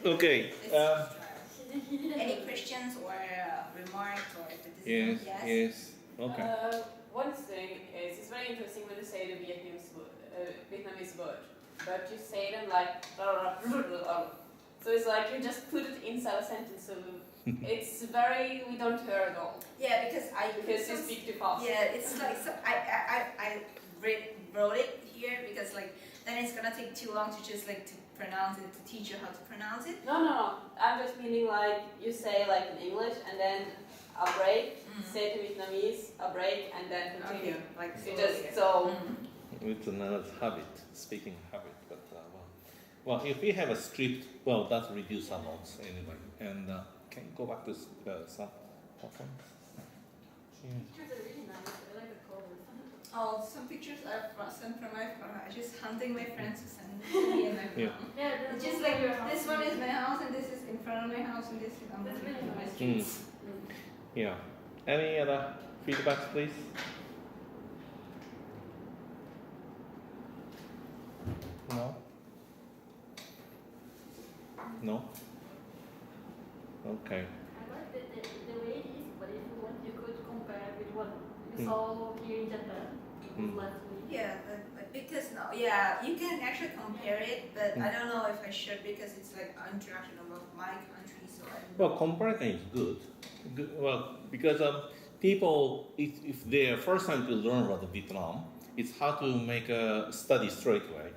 Okay. Any questions or remarks or Yes. criticism? Yes. Okay. One thing is, it's very interesting when you say the Vietnamese word, but you say them like so it's like you just put it inside a sentence, so it's very, we don't hear at all. Yeah, because you speak too fast. Yeah, it's like so I wrote it here because like then it's gonna take too long to just like to pronounce it, to teach you how to pronounce it. No. I'm just meaning like you say like in English and then a break, say to Vietnamese, a break, and then continue. Okay, like you just so. It's another habit, speaking habit. But well, if we have a script, well, that reduces a lot anyway. And can you go back to some PowerPoint? Pictures are really nice. I like the colors. Oh, some pictures are sent from my phone. I just hunting my friends to send me and my phone. Yeah, It's just like this one is my house and this is in front of my house and this is on my streets. Yeah. Any other feedbacks, please? No? No? Okay. I like the way it is, but if you want, you could compare with what you saw here in Japan last week. Yeah, but because you can actually compare it, but I don't know if I should because it's like interaction about my country, so I don't know. Well, comparison is good. Well, because people, if they're first time to learn about Vietnam, it's hard to make a study straight away.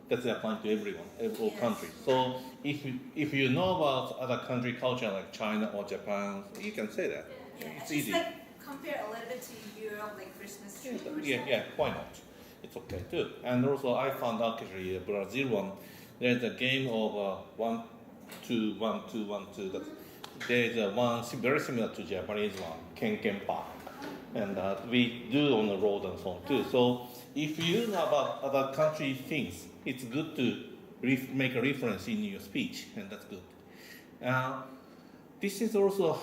That's applying to everyone, all countries. So if you know about other country culture like China or Japan, you can say that. Yeah, It's just easy. like compare a little bit to Europe, like Christmas tree. Yeah, why not? It's okay too. And also, I found out actually Brazil one. There's a game of 1, 2, 1, 2, 1, 2. There's one very similar to Japanese one, Ken Park, and we do on the road and so on too. So if you know about other country things, it's good to make a reference in your speech, and that's good. This is also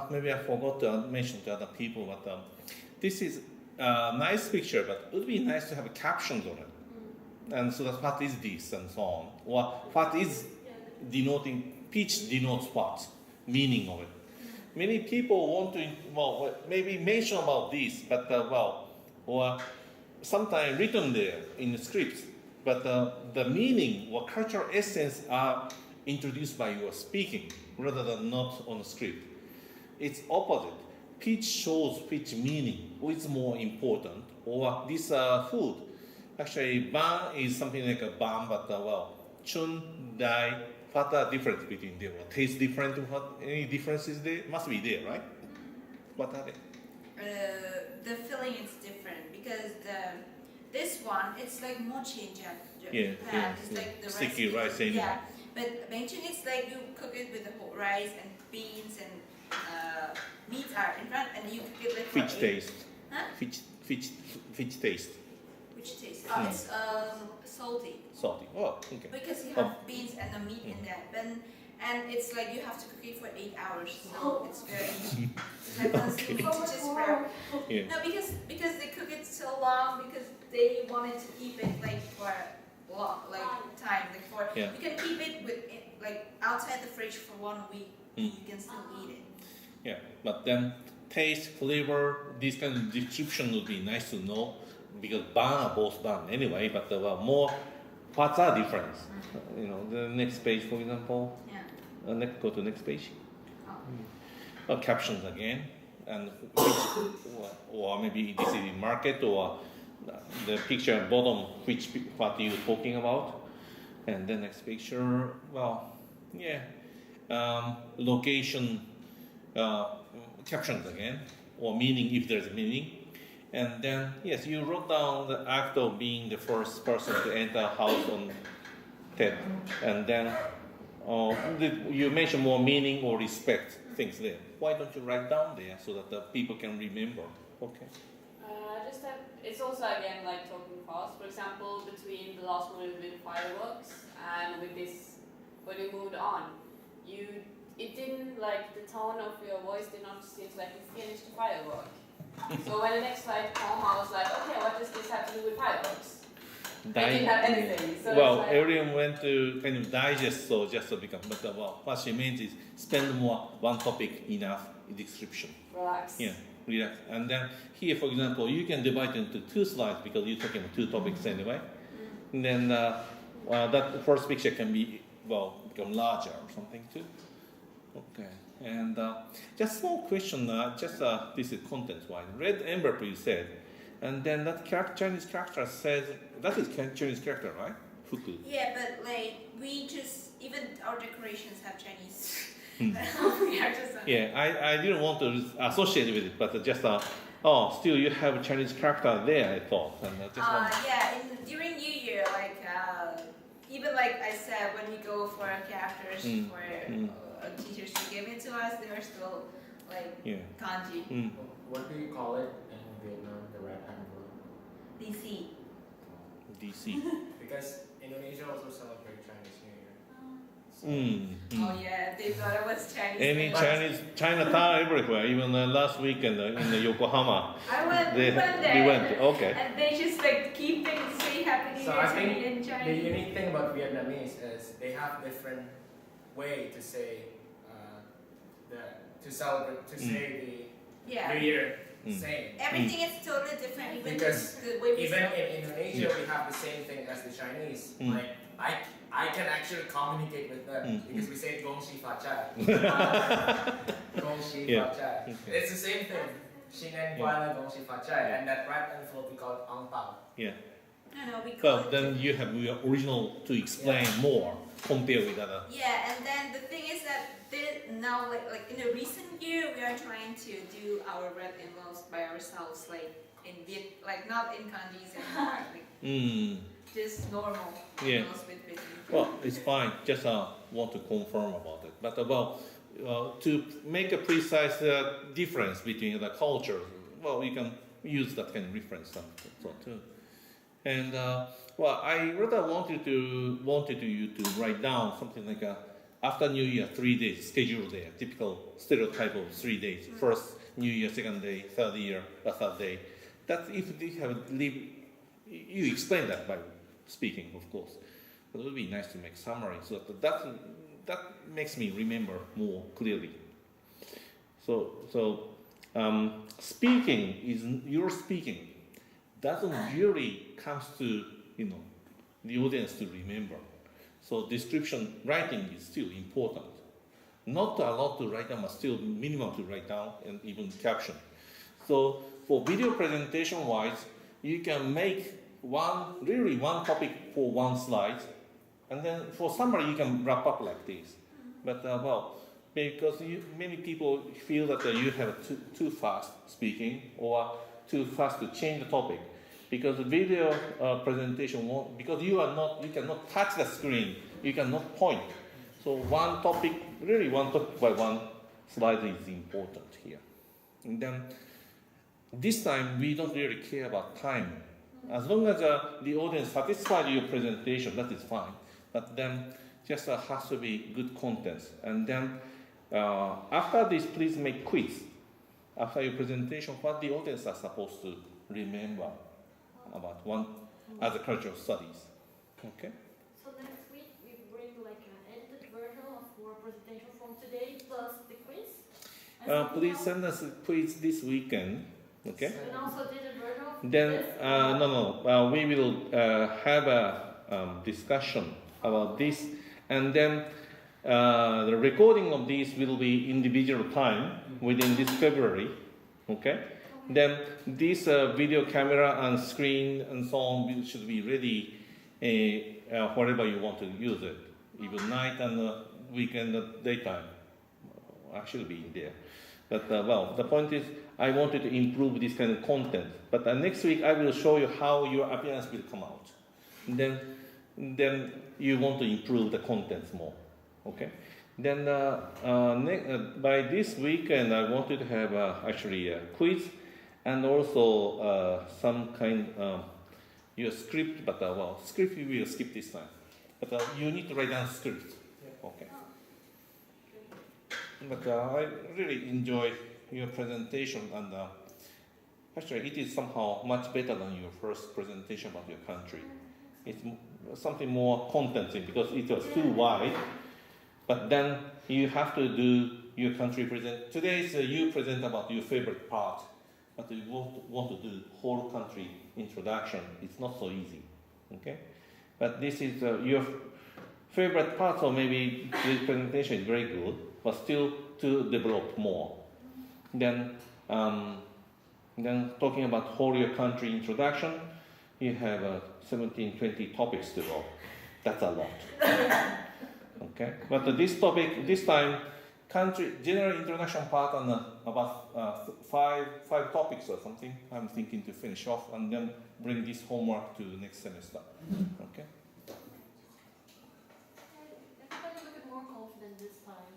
maybe I forgot to mention to other people, but this is a nice picture, but it would be nice to have captions on it. And so that what is this and so on, or what is denoting, pitch denotes what, meaning of it. Many people want to, maybe mention about this, but or sometimes written there in the scripts, but the meaning or cultural essence are introduced by your speaking rather than not on the script. It's opposite. Pitch shows pitch meaning, which is more important. Or this food. Actually, ban is something like a ban, but chun, dai, what are difference between them? Taste different? Any differences there? Must be there, right? What are they? The filling is different because this one it's like mochi in Japan. It's like the sticky rice. Yeah, but Bangchun is like you cook it with the whole rice and beans and meat are in front, and you cook it like fish taste. Huh? Fish taste. Which taste? It's salty. Salty. Oh, okay. Because you have beans and the meat in that, and it's like you have to cook it for 8 hours, so it's very Yeah. No, because they cook it so long because they wanted to keep it like for long, like time, like for you can keep it with like outside the fridge for 1 week, you can still eat it. Yeah, but then taste, flavor, this kind of description would be nice to know because ban are both ban anyway, but more parts are different. You know, the next page, for example. Yeah. Go to next page. Oh. Captions again, and which, or maybe this is in market or the picture at bottom, what you're talking about, and the next picture. Location. Captions again, or meaning if there's a meaning. And then, yes, you wrote down the act of being the first person to enter a house on TED. And then you mention more meaning or respect things there. Why don't you write down there so that the people can remember? Okay. It's also again like talking fast. For example, between the last one with fireworks and with this, when we moved on, it didn't, like, the tone of your voice did not seem like you finished the firework. So when the next slide came, I was like, okay, what does this have to do with fireworks? They didn't have anything. So well, it's like, everyone went to kind of digest, so just to become. But well, what she means is spend more one topic enough description. relax. Yeah, relax. And then here, for example, you can divide into 2 slides because you're talking about 2 topics anyway. And then that first picture can be become larger or something too. Okay. And just small question. This is content-wise. Red envelope you said, and then that Chinese character says that is Chinese character, right? Fuku. Yeah, but like we just even our decorations have Chinese Hmm. characters on it. Yeah, I didn't want to associate with it, but just still you have Chinese character there. I thought, and I just want. Yeah, during New Year, like even like I said, when we go for our characters for teachers to give it to us, they are still like kanji. What do you call it in Vietnam, the red envelope? DC. DC. Because Indonesia also celebrates Chinese New Year. Oh yeah, they thought it was Chinese. Any New Year. Chinatown everywhere. Even last weekend in Yokohama. We went there. We went. Okay. And they just like keep things say Happy New So Year I to me think in the Chinese. unique thing about Vietnamese is they have different way to say to celebrate say Yeah. the New Year same. Everything is totally different. Even Because the way we Even celebrate. in Indonesia, we have the same thing as the Chinese. Like I can actually communicate with them because we say Gong Xi Fa Chai. Gong Xi Fa Chai. It's the same thing. Xinen Kuala Gong Xi Fa Chai, and that red envelope we call it Ang Pao. Yeah. No, we call Well, it. then you have your original to explain more compared with other. Yeah, and then the thing is that now, like in the recent year, we are trying to do our red envelopes by ourselves, like like not in kanjis anymore, like just normal envelopes with Vietnamese. Well, it's fine. Just want to confirm about it. But to make a precise difference between the cultures, well, you can use that kind of reference so too. And I rather wanted you to write down something like after New Year 3 days schedule there, typical stereotype of 3 days. First New Year, second day, third day. That if they have you explain that by speaking, of course. But it would be nice to make summary so that makes me remember more clearly. So your speaking doesn't really comes to the audience to remember. So description writing is still important. Not a lot to write down, but still minimum to write down and even caption. So for video presentation wise, you can make one topic for one slide, and then for summary you can wrap up like this. But because many people feel that you have too fast speaking or too fast to change the topic, because the video presentation won't, because you cannot touch the screen, you cannot point. So one topic by one slide is important here. And then this time we don't really care about time. As long as the audience satisfied your presentation, that is fine. But then just has to be good content. And then after this, please make quiz. After your presentation, what the audience are supposed to remember about one as a cultural studies. Okay? So next week we bring like an edited version of our presentation from today plus the quiz. And something Please else. send us a quiz this weekend. Okay? And also did a version of Then this. we will have a discussion about this, and then the recording of this will be individual time within this February. Okay? Then this video camera and screen and so on should be ready wherever you want to use it, even night and weekend, daytime. I should be in there. But the point is, I wanted to improve this kind of content. But next week I will show you how your appearance will come out. Then you want to improve the contents more. Okay. Then by this weekend I wanted to have actually a quiz and also some kind your script. But script we will skip this time. But you need to write down script. Okay. But I really enjoyed your presentation, and actually it is somehow much better than your first presentation about your country. It's something more contenting because it was too wide. But then you have to do your country present. Today you present about your favorite part, but you want to do whole country introduction. It's not so easy. Okay, but this is your favorite part, or maybe the presentation is very good, but still to develop more. Then talking about whole your country introduction, you have 17, 20 topics to go. That's a lot. Okay, but this topic, this time, country general introduction part on about five topics or something. I'm thinking to finish off and then bring this homework to next semester. Okay. Everybody looked more confident this time,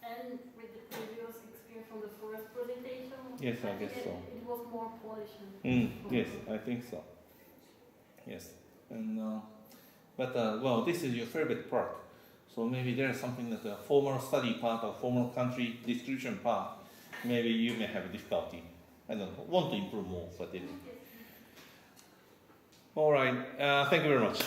and with the previous experience from the first presentation. Yes, I guess so. It was more polished. Yes, I think so. Yes, and well, this is your favorite part. So maybe there is something that the formal study part or formal country description part, maybe you may have difficulty. I don't know, want to improve more, but anyway. All right, thank you very much.